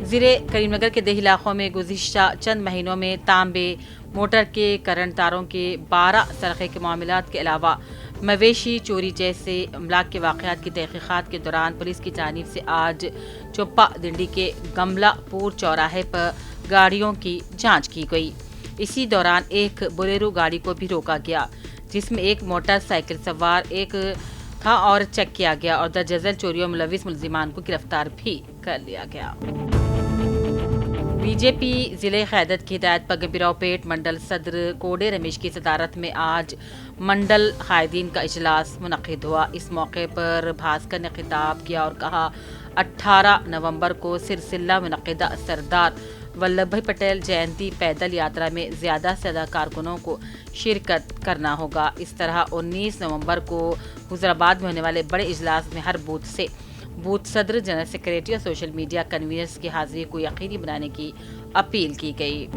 ضلع کریم نگر کے دیہی علاقوں میں گزشتہ چند مہینوں میں تانبے، موٹر کے کرنٹ تاروں کے 12 سرقے کے معاملات کے علاوہ مویشی چوری جیسے املاک کے واقعات کی تحقیقات کے دوران پولیس کی جانب سے آج چوپا ڈنڈی کے گملہ پور چوراہے پر گاڑیوں کی جانچ کی گئی۔ اسی دوران ایک بولیرو گاڑی کو بھی روکا گیا جس میں ایک موٹر سائیکل سوار ایک تھا اور چیک کیا گیا اور درجن چوریوں میں ملوث ملزمان کو گرفتار بھی کر لیا گیا۔ بی جے پی ضلع قیادت کی ہدایت پر گمبھیراؤ پیٹ منڈل صدر کوڈے رمیش کی صدارت میں آج منڈل قائدین کا اجلاس منعقد ہوا۔ اس موقع پر بھاسکر نے خطاب کیا اور کہا 18 نومبر کو سرسلہ منعقدہ سردار ولبھ بھائی پٹیل جینتی پیدل یاترا میں زیادہ سے زیادہ کارکنوں کو شرکت کرنا ہوگا۔ اس طرح 19 نومبر کو حضرآباد میں ہونے والے بڑے اجلاس میں ہر بوتھ سے بوتھ صدر، جنرل سیکریٹری اور سوشل میڈیا کنوینرز کی حاضری کو یقینی بنانے کی اپیل کی گئی۔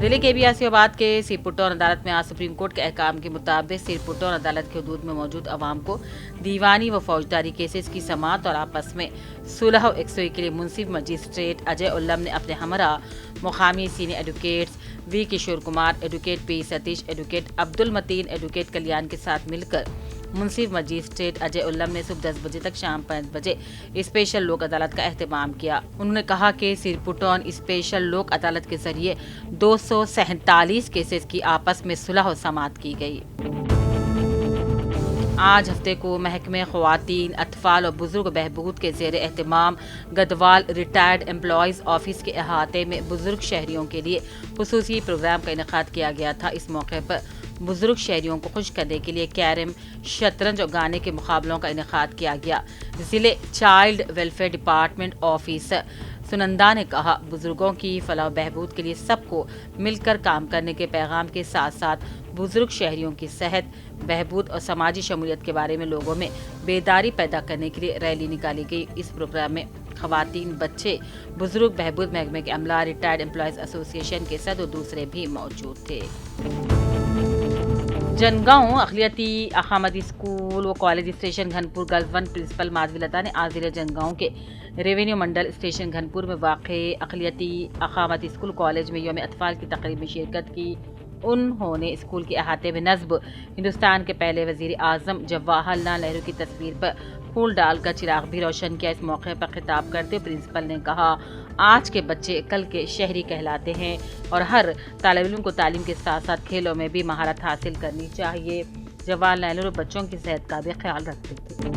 ضلع کے آسیہ آباد کے سیرپور ٹاؤن عدالت میں آج سپریم کورٹ کے احکام کے مطابق سیرپور ٹاؤن عدالت کی حدود میں موجود عوام کو دیوانی و فوجداری کیسز کی سماعت اور آپس میں صلح و یکسوئی کے لیے منصف مجسٹریٹ اجے الم نے اپنے ہمراہ مقامی سینئر ایڈوکیٹس وی کشور کمار، ایڈوکیٹ پی ستیش، ایڈوکیٹ عبد المتین، ایڈوکیٹ کلیان کے ساتھ مل کر منصف مجسٹریٹ اجے الم نے صبح 10 بجے تک شام 5 بجے اسپیشل لوک عدالت کا اہتمام کیا۔ انہوں نے کہا کہ سیرپور ٹاؤن اسپیشل لوک عدالت کے ذریعے 247 کیسز کی آپس میں صلح و سماعت کی گئی۔ آج ہفتے کو محکمہ خواتین، اطفال اور بزرگ بہبود کے زیر اہتمام گدوال ریٹائرڈ امپلائیز آفس کے احاطے میں بزرگ شہریوں کے لیے خصوصی پروگرام کا انعقاد کیا گیا تھا۔ اس موقع پر بزرگ شہریوں کو خوش کرنے کے لیے کیرم، شطرنج اور گانے کے مقابلوں کا انعقاد کیا گیا۔ ضلع child welfare department officer Sunanda نے کہا، بزرگوں کی فلاح و بہبود کے لیے سب کو مل کر کام کرنے کے پیغام کے ساتھ ساتھ بزرگ شہریوں کی صحت، بہبود اور سماجی شمولیت کے بارے میں لوگوں میں بیداری پیدا کرنے کے لیے ریلی نکالی گئی۔ اس پروگرام میں خواتین، بچے، بزرگ بہبود محکمے کے عملہ، ریٹائرڈ امپلائیز ایسوسی ایشن کے صدر اور دوسرے بھی موجود تھے۔ جنگاؤں اقلیتی اقامتی اسکول و کالج اسٹیشن گھنپور گرلز 1 پرنسپل مادھوی لتا نے آج ضلع جنگاؤں کے ریونیو منڈل اسٹیشن گھنپور میں واقع اقلیتی اقامتی اسکول کالج میں یوم اطفال کی تقریب میں شرکت کی۔ انہوں نے اسکول کے احاطے میں نصب ہندوستان کے پہلے وزیر اعظم جواہر لال نہرو کی تصویر پر پھول ڈال کر چراغ بھی روشن کیا۔ اس موقع پر خطاب کرتے ہوئے پرنسپل نے کہا، آج کے بچے کل کے شہری کہلاتے ہیں اور ہر طالب علم کو تعلیم کے ساتھ ساتھ کھیلوں میں بھی مہارت حاصل کرنی چاہیے۔ جواہر لال نہرو بچوں کی صحت کا بھی خیال رکھتے تھے۔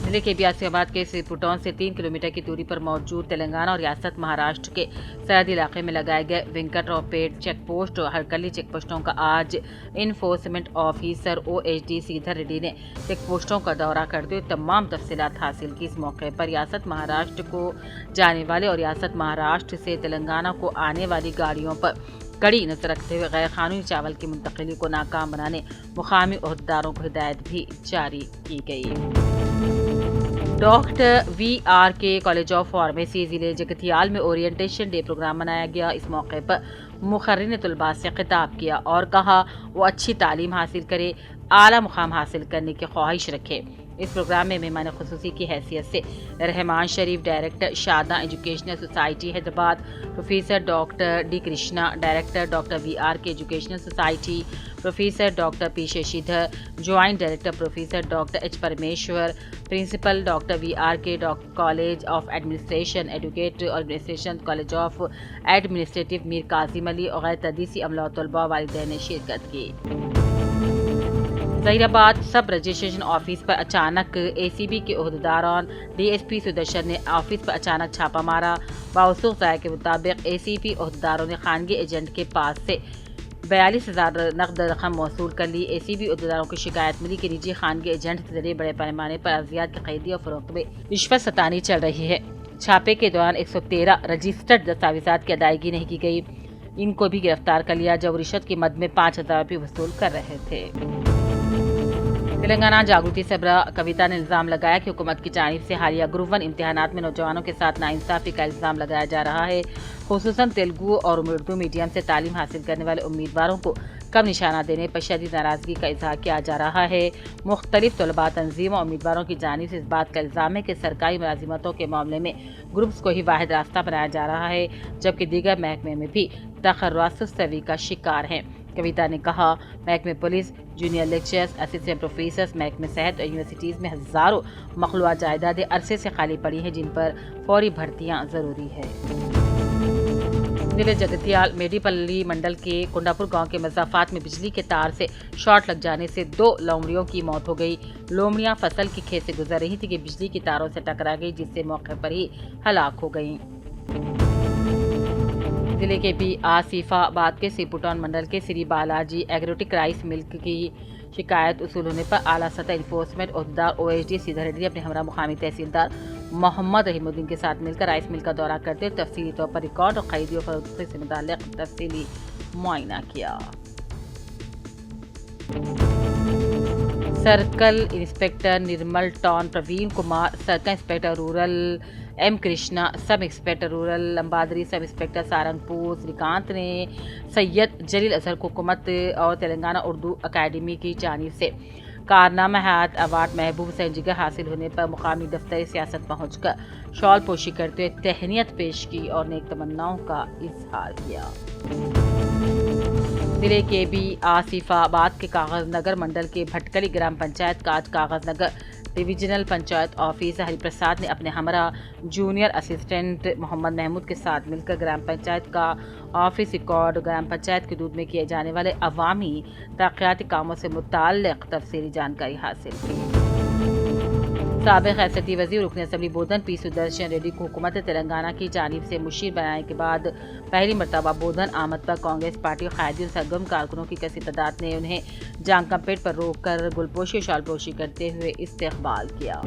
ضلع کے آسیہ آباد کے سیرپور ٹاؤن سے 3 کلومیٹر کی دوری پر موجود تلنگانہ اور ریاست مہاراشٹر کے سرحدی علاقے میں لگائے گئے وینکٹ راؤ پیٹ چیک پوسٹ اور ہرکلی چیک پوسٹوں کا آج انفورسمنٹ آفیسر OHD سیدھر ریڈی نے چیک پوسٹوں کا دورہ کرتے ہوئے تمام تفصیلات حاصل کی۔ اس موقع پر ریاست مہاراشٹر کو جانے والے اور ریاست مہاراشٹر سے تلنگانہ کو آنے والی گاڑیوں پر کڑی نظر رکھتے ہوئے غیر قانونی چاول کی منتقلی کو ناکام بنانے مقامی عہدیداروں کو ہدایت بھی جاری کی گئی۔ Doctor VRK college of pharmacy ضلع جگتیال میں اورینٹیشن ڈے پروگرام منایا گیا۔ اس موقع پر مقرر نے طلباء سے خطاب کیا اور کہا وہ اچھی تعلیم حاصل کرے، اعلیٰ مقام حاصل کرنے کی خواہش رکھے۔ اس پروگرام میں مہمان خصوصی کی حیثیت سے Rahman Sharif director Shadan educational society Hyderabad, professor doctor D Krishna director doctor VRK educational society, professor doctor P Shashidhar joint director, professor doctor H Parameshwar principal, doctor VRK college of administration, advocate administration college of administrative Mir Kazim Ali اور غیر تدریسی عملہ و طلباء والدین نے شرکت کی۔ ظہیر آباد سب رجسٹریشن آفس پر اچانک ACB کے عہدیداران DSP سدرشن نے آفس پر اچانک چھاپہ مارا۔ باوثوق ذرائع کے مطابق ACB عہدیداروں نے خانگی ایجنٹ کے پاس سے 42,000 نقد رقم موصول کر لی۔ ACB عہدیداروں کو شکایت ملی کہ نجی خانگی ایجنٹ کے ذریعے بڑے پیمانے پر ادویات کی خریدی اور فروخت میں رشوت ستانی چل رہی ہے۔ چھاپے کے دوران 113 رجسٹرڈ دستاویزات کی ادائیگی نہیں کی گئی۔ ان کو بھی گرفتار کر لیا جب رشوت کی مد میں 5,000 روپے وصول کر رہے تھے۔ تلنگانہ جاگرتی سربراہ کویتا نے الزام لگایا کہ حکومت کی جانب سے حالیہ گروپ 1 امتحانات میں نوجوانوں کے ساتھ ناانصافی کا الزام لگایا جا رہا ہے، خصوصاً تیلگو اور اردو میڈیم سے تعلیم حاصل کرنے والے امیدواروں کو کم نشانہ دینے پر شدید ناراضگی کا اظہار کیا جا رہا ہے۔ مختلف طلباء تنظیموں اور امیدواروں کی جانب سے اس بات کا الزام ہے کہ سرکاری ملازمتوں کے معاملے میں گروپس کو ہی واحد راستہ بنایا جا رہا ہے، جبکہ دیگر محکمے میں بھی تخرص سست روی کا شکار ہیں۔ کویتا نے کہا، محکمہ police, junior lectures, assistant professors, محکمہ صحت اور یونیورسٹیز میں ہزاروں مخلوعہ جائیدادیں عرصے سے خالی پڑی ہیں جن پر فوری بھرتیاں ضروری ہے۔ ضلع جگتیال میڈیپلی منڈل کے کنڈاپور گاؤں کے مضافات میں بجلی کے تار سے شارٹ لگ جانے سے 2 لومڑیوں کی موت ہو گئی۔ لومڑیاں فصل کی کھیت سے گزر رہی تھی کہ بجلی کی تاروں سے ٹکرا گئی، جس سے موقع پر ہی ہلاک ہو گئیں۔ ضلع کے بھی آصف آباد کے سیپوٹان منڈل کے سری بالاجی ایگروٹک رائس ملک کی شکایت اصول ہونے پر اعلیٰ سطح انفورسمنٹ عہدیدار OSD سیدھا ریڈی اپنے ہمراہ مقامی تحصیلدار محمد رحیم الدین کے ساتھ مل کر رائس مل کا دورہ کرتے ہوئے تفصیلی طور پر ریکارڈ اور خریدی و فروخت سے متعلق تفصیلی معائنہ کیا۔ Circle inspector Nirmal town Praveen Kumar, circle inspector rural M Krishna, sub inspector rural Lambadri, sub inspector Sarangpur Srikanth نے سید جلیل اظہر کو حکومت اور تلنگانہ اردو اکیڈمی کی جانب سے کارنامہ حیات ایوارڈ محبوب حسین جگر حاصل ہونے پر مقامی دفتر سیاست پہنچ کر شال پوشی کرتے ہوئے تہنیت پیش کی اور نیک تمناؤں کا اظہار کیا۔ ضلع کے بھی آصف آباد کے کاغذ نگر منڈل کے بھٹکلی گرام پنچایت کا آج کاغذ نگر ڈویژنل پنچایت آفس ہری پرساد نے اپنے ہمراہ جونیئر اسسٹنٹ محمد محمود کے ساتھ مل کر گرام پنچایت کا آفس ریکارڈ، گرام پنچایت کے حدود میں کیے جانے والے عوامی ترقیاتی کاموں سے متعلق تفصیلی جانکاری حاصل کی۔ سابق ایسٹی وزیر رکن اسمبلی بودھن پی سدرشن ریڈی کو حکومت تلنگانہ کی جانب سے مشیر بنانے کے بعد پہلی مرتبہ بودھن آمد پر کانگریس پارٹی اور قائدین اور سرگرم کارکنوں کی کثیر تعداد نے انہیں جانکم پیٹ پر روک کر گلپوشی اور شال پوشی کرتے ہوئے استقبال کیا۔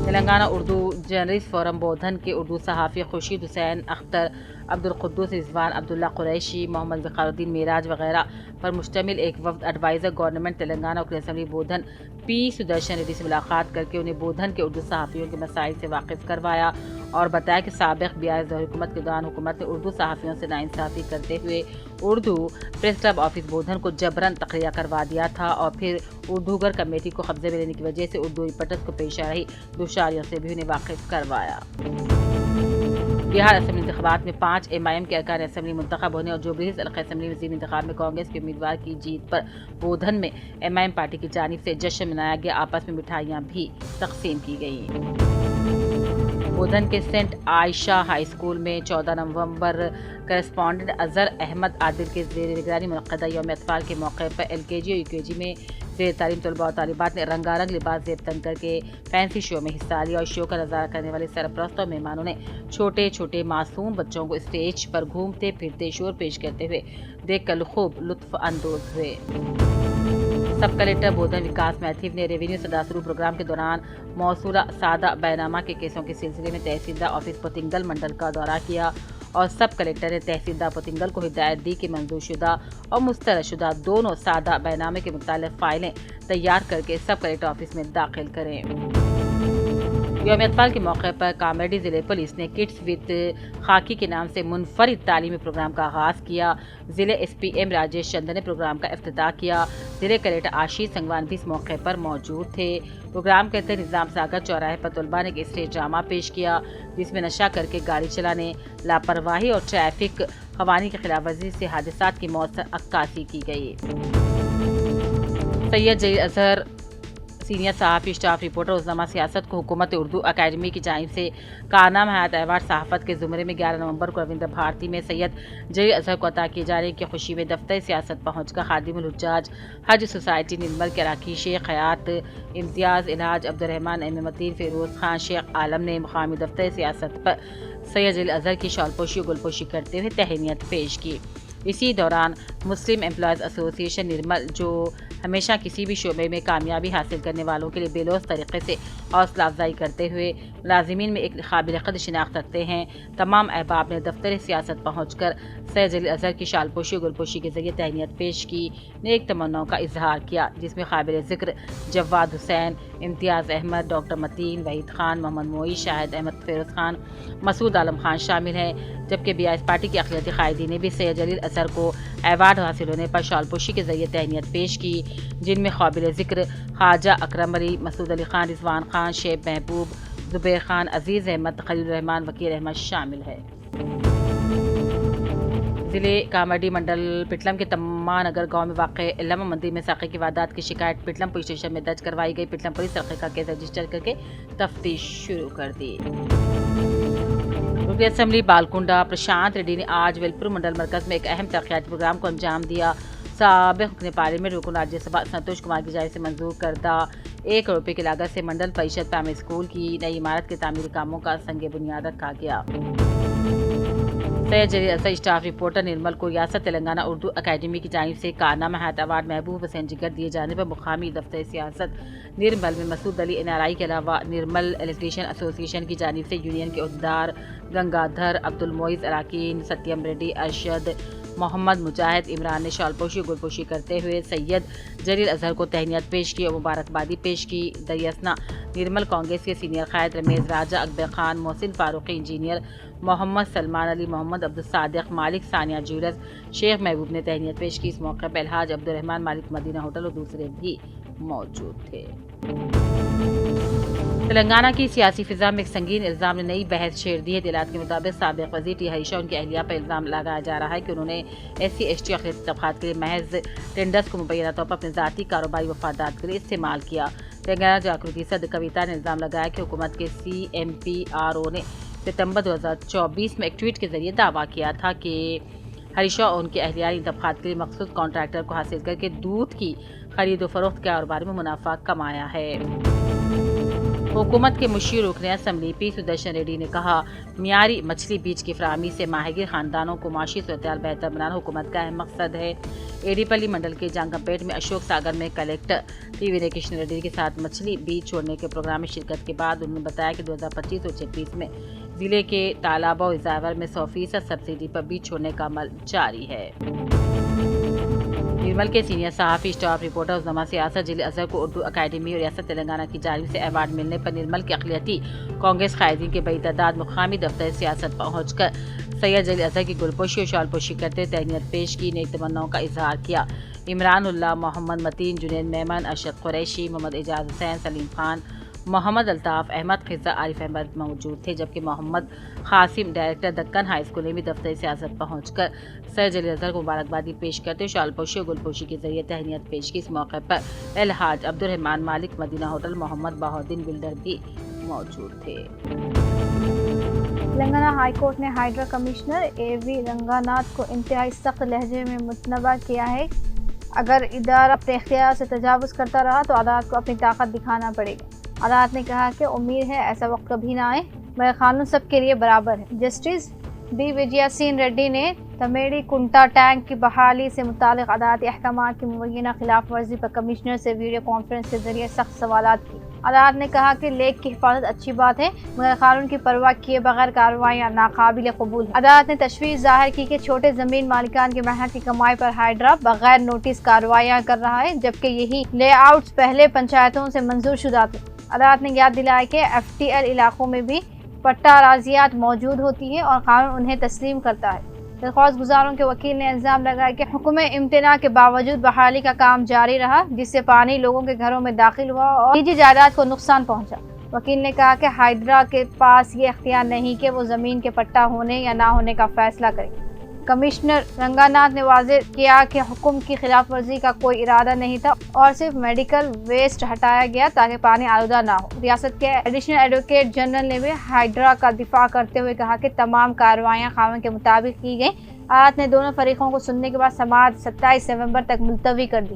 تلنگانہ اردو جرنلسٹ فورم بودھن کے اردو صحافی خورشید حسین اختر، عبدالقدوس رضوان، عبداللہ قریشی، محمد وقار الدین معراج وغیرہ پر مشتمل ایک وفد ایڈوائزر گورنمنٹ تلنگانہ رکن اسمبلی بودھن پی سدرشن ریڈی سے ملاقات کر کے انہیں بودھن کے اردو صحافیوں کے مسائل سے واقف کروایا اور بتایا کہ سابق BRS دور حکومت کے دوران حکومت نے اردو صحافیوں سے ناانصافی کرتے ہوئے اردو پریس کلب آفس بودھن کو جبراً تخلیہ کروا دیا تھا اور پھر اردوگر کمیٹی کو قبضے میں لینے کی وجہ سے اردو رپورٹرز کو پیش آ رہی دشواریوں سے بھی انہیں واقف کروایا۔ بہار اسمبلی انتخابات میں 5 MIM کے ارکان اسمبلی منتخب ہونے اور جوبلیہلز حلقہ اسمبلی وزیر انتخاب میں کانگریس کے امیدوار کی جیت پر بودھن میں MIM پارٹی کی جانب سے جشن منایا گیا، آپس میں مٹھائیاں بھی تقسیم کی گئیں۔ بودھن کے سینٹ عائشہ ہائی اسکول میں 14 نومبر کرسپونڈنٹ اظہر احمد عادل کے زیر نگرانی منعقدہ یوم اطفال کے موقع پر LKG اور UKG میں زیر تعلیم طلباء اور طالبات نے رنگارنگ لباس زیب تن کر کے فینسی شو میں حصہ لیا اور شو کا نظارہ کرنے والے سرپرست اور مہمانوں نے چھوٹے چھوٹے معصوم بچوں کو اسٹیج پر گھومتے پھرتے شور پیش کرتے ہوئے دیکھ کر خوب لطف اندوز ہوئے۔ سب کلکٹر بودھن وکاس میتھیو نے ریونیو صداسرو پروگرام کے دوران موصولہ سادہ بینامہ کے کیسوں کے سلسلے میں تحصیلدار آفس پوتنگل منڈل کا دورہ کیا اور سب کلکٹر نے تحصیلدار پوتنگل کو ہدایت دی کہ منظور شدہ اور مسترد شدہ دونوں سادہ بینامے کے متعلق فائلیں تیار کر کے سب کلکٹر آفس میں داخل کریں۔ یوم اطفال کے موقع پر کامرڈی ضلع پولیس نے کڈس وتھ خاکی کے نام سے منفرد تعلیمی پروگرام کا آغاز کیا۔ ضلع SPM راجیش چندر نے پروگرام کا افتتاح کیا۔ ضلع کلکٹر آشیش سنگوان بھی اس موقع پر موجود تھے۔ پروگرام کے تحت نظام ساگر چوراہے پر طلباء نے ایک اسٹیج ڈرامہ پیش کیا جس میں نشہ کر کے گاڑی چلانے، لاپرواہی اور ٹریفک قوانین کی خلاف ورزی سے حادثات کی موت سے عکاسی کی گئی۔ سید جلیل اظہر سینئر صحافی، اسٹاف رپورٹر، روزنامہ سیاست کو حکومت اردو اکیڈمی کی جانب سے کارنامہ حیات ایوارڈ صحافت کے زمرے میں 11 نومبر کو رویندر بھارتی میں سید جلیل اظہر کو عطا کیے جانے کی خوشی میں دفتر سیاست پہنچ کر خادم الحجاج حج سوسائٹی نرمل کے اراکین شیخ حیات امتیاز الحاج عبدالرحمن ایم متین فیروز خان شیخ عالم نے مقامی دفتر سیاست پر سید جلیل اظہر کی شال پوشی و گل پوشی کرتے ہوئے تہنیت پیش کی۔ اسی دوران مسلم امپلائیز ایسوسی ایشن نرمل، جو ہمیشہ کسی بھی شعبے میں کامیابی حاصل کرنے والوں کے لیے بے لوث طریقے سے حوصلہ افزائی کرتے ہوئے ملازمین میں ایک قابل قدر شناخت رکھتے ہیں۔ تمام احباب نے دفتر سیاست پہنچ کر سید جلیل اظہر کی شال پوشی و گل پوشی کے ذریعے تہنیت پیش کی، نیک تمناؤں کا اظہار کیا، جس میں قابل ذکر جواد حسین، امتیاز احمد، ڈاکٹر متین، وحید خان، محمد معی، شاہد احمد فیروز خان، مسعود عالم خان شامل ہیں، جبکہ BIS پارٹی کے اقلیتی قائدین نے بھی سید جلیل اظہر کو ایوارڈ حاصل ہونے پر شال پوشی کے ذریعے تہنیت پیش کی، جن میں قابل ذکر خواجہ اکرم علی، مسعود علی خان، رضوان خان، شیب محبوب، زبیر خان، عزیز احمد، خلیل الرحمان، وکیل احمد شامل ہے۔ ضلع کامرڈی منڈل پٹلم کے تما نگر گاؤں میں واقع علامہ مندر میں سرقے کی واردات کی شکایت پٹلم پولیس اسٹیشن میں درج کروائی گئی۔ پٹلم پولیس سرقے کا کیس رجسٹر کر کے تفتیش شروع کر دی۔ رکن اسمبلی بالکنڈہ پرشانت ریڈی نے آج ویلپور منڈل مرکز میں ایک اہم ترقیاتی پروگرام کو انجام دیا۔ سابق رکن پارلیمنٹ رکن راجیہ سبھا سنتوش کمار کی جانب سے منظور کردہ 1 کروڑ روپے کی لاگت سے منڈل پریشد پرائمری اسکول کی نئی عمارت کے تعمیری کاموں کا سنگ بنیاد رکھا گیا۔ سید جلیل اظہر اسٹاف رپورٹر نرمل کو ریاست تلنگانہ اردو اکیڈمی کی جانب سے کارنامہ حیات ایوارڈ محبوب حسین جگر دیے جانے پر مقامی دفتر سیاست نرمل میں مسعود علی NRI کے علاوہ نرمل الیکٹریشین ایسوسی ایشن کی جانب سے یونین کے عہدیدار گنگادھر، عبد المعز اراکین، ستیم ریڈی، ارشد، محمد مجاہد، عمران نے شال پوشی و گل پوشی کرتے ہوئے سید جلیل اظہر کو تہنیت پیش کی اور مبارکبادی پیش کی۔ دریاسنا نرمل کانگریس کے سینئر قائد رمیز راجہ، اکبر خان، محسن فاروقی، انجینئر محمد سلمان علی، محمد عبدالصادق، مالک ثانیہ جیولرز، شیخ محبوب نے تہنیت پیش کی۔ اس موقع پر الحاج عبدالرحمان مالک مدینہ ہوٹل اور دوسرے بھی موجود تھے۔ تلنگانہ کی سیاسی فضا میں ایک سنگین الزام نے نئی بحث چھیڑ دی ہے۔ اطلاعات کے مطابق سابق وزیر ٹی ہریشا ان کی اہلیہ پر الزام لگایا جا رہا ہے کہ انہوں نے SC/ST اقلیتی طبقات کے لیے محض ٹینڈرز کو مبینہ طور پر اپنے ذاتی کاروباری مفادات کے لیے استعمال کیا۔ تلنگانہ جاگرتی صدر کویتا نے الزام لگایا کہ حکومت کے CMPRO نے ستمبر 2024 میں ایک ٹویٹ کے ذریعے دعویٰ کیا تھا کہ ہریشا اور ان کے اہلیہ ان طبقات کے لیے مخصوص کانٹریکٹر کو حاصل کر کے دودھ کی خرید و فروخت کے کاروبار میں منافع کمایا ہے۔ حکومت کے مشیر رکن اسمبلی P سدرشن ریڈی نے کہا، معیاری مچھلی بیج کی فراہمی سے ماہی خاندانوں کو معاشی صورتحال بہتر بنانا حکومت کا اہم مقصد ہے۔ ایڈیپلی منڈل کے جانگمپیٹ میں اشوک ساگر میں کلیکٹر ٹی وینے کرشن ریڈی کے ساتھ مچھلی بیج چھوڑنے کے پروگرام میں شرکت کے بعد انہوں نے بتایا کہ 2025 اور 2026 میں ضلع کے تالابوں اور ریزرور میں 100% سبسڈی پر بیج چھوڑنے کا عمل جاری ہے۔ نرمل کے سینئر صحافی اسٹاف رپورٹر عظمہ سیاست جلیل اظہر کو اردو اکیڈمی اور ریاست تلنگانہ کی جانب سے ایوارڈ ملنے پر نرمل کے اقلیتی کانگریس قائدین کے بڑی تعداد مقامی دفتر سیاست پہنچ کر سید جلیل اظہر کی گل پوشی اور شال پوشی کرتے تہنیت پیش کی، نیک تمناؤں کا اظہار کیا۔ عمران اللہ، محمد متین، جنید میمن، ارشد قریشی، محمد اعجاز حسین، سلیم خان، محمد الطاف احمد، خضر عارف احمد موجود تھے، جبکہ Mohammed Qasim director Deccan high school نے بھی دفتر سیاست پہنچ کر سید جلیل اظہر کو مبارکبادی پیش کرتے شال پوشی اور گل پوشی کے ذریعے تہنیت پیش کی۔ اس موقع پر الحاج عبدالرحمان مالک مدینہ ہوٹل، محمد بہاؤدین بلڈر بھی موجود تھے۔ تلنگانہ ہائی کورٹ نے ہائیڈرا کمشنر AV رنگاناتھ کو انتہائی سخت لہجے میں متنبہ کیا ہے۔ اگر ادارہ اپنے اختیار سے تجاوز کرتا رہا تو عدالت کو اپنی طاقت دکھانا پڑے گا۔ عدالت نے کہا کہ امید ہے ایسا وقت کبھی نہ آئے مگر قانون سب کے لیے برابر ہے۔ جسٹس B وجیا سین ریڈی نے تمیڑی کنٹا ٹینک کی بحالی سے متعلق عدالتی احکامات کی مبینہ خلاف ورزی پر کمشنر سے ویڈیو کانفرنس کے ذریعے سخت سوالات کی۔ عدالت نے کہا کہ لیک کی حفاظت اچھی بات ہے مگر قانون کی پرواہ کیے بغیر کارروائیاں ناقابل قبول ہیں۔ عدالت نے تشویش ظاہر کی کہ چھوٹے زمین مالکان کی محنت کی کمائی پر ہائیڈرا بغیر نوٹس کارروائیاں کر رہا ہے، جبکہ یہی لے آؤٹس پہلے پنچایتوں سے منظور شدہ تھے۔ عدالت نے یاد دلایا کہ FTL علاقوں میں بھی پٹہ اراضیات موجود ہوتی ہیں اور قانون انہیں تسلیم کرتا ہے۔ درخواست گزاروں کے وکیل نے الزام لگایا کہ حکم امتناع کے باوجود بحالی کا کام جاری رہا، جس سے پانی لوگوں کے گھروں میں داخل ہوا اور نجی جائیداد کو نقصان پہنچا۔ وکیل نے کہا کہ ہائیڈرا کے پاس یہ اختیار نہیں کہ وہ زمین کے پٹہ ہونے یا نہ ہونے کا فیصلہ کرے۔ کمشنر رنگاناتھ نے واضح کیا کہ حکم کی خلاف ورزی کا کوئی ارادہ نہیں تھا اور صرف میڈیکل ویسٹ ہٹایا گیا تاکہ پانی آلودہ نہ ہو۔ ریاست کے ایڈیشنل ایڈوکیٹ جنرل نے بھی ہائیڈرا کا دفاع کرتے ہوئے کہا کہ تمام کارروائیاں قانون کے مطابق کی گئیں۔ عدالت نے دونوں فریقوں کو سننے کے بعد سماعت 27 نومبر تک ملتوی کر دی۔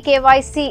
KYC